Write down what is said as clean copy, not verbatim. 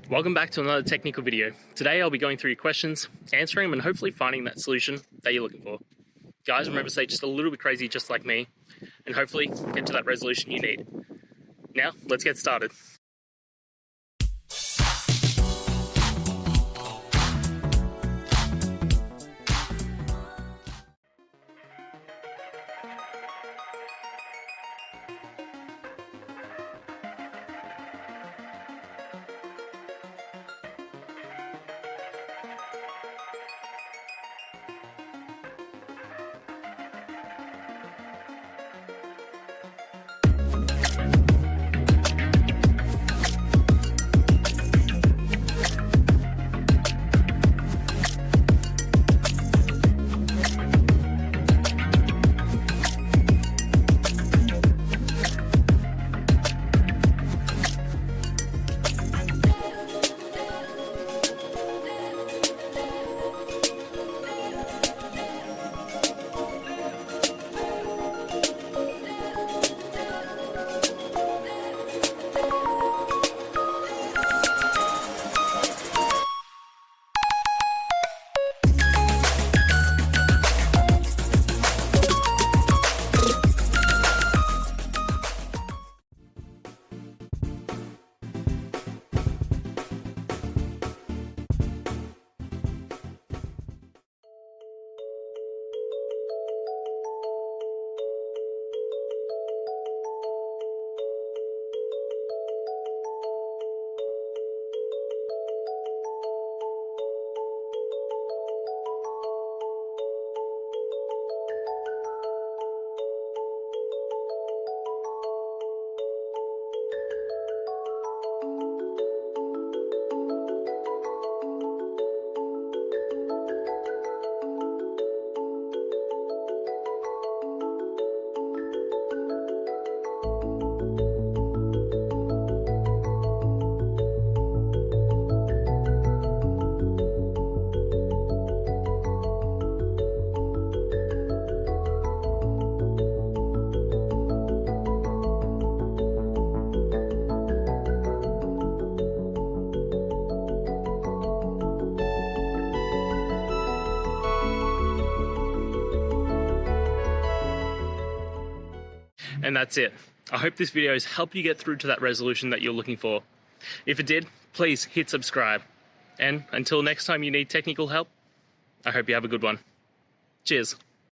Welcome back to another technical video. Today I'll be going through your questions, answering them and hopefully finding that solution that you're looking for. Guys, remember to stay just a little bit crazy just like me and hopefully get to that resolution you need. Now, let's get started. And that's it. I hope this video has helped you get through to that resolution that you're looking for. If it did, please hit subscribe. And until next time you need technical help, I hope you have a good one. Cheers.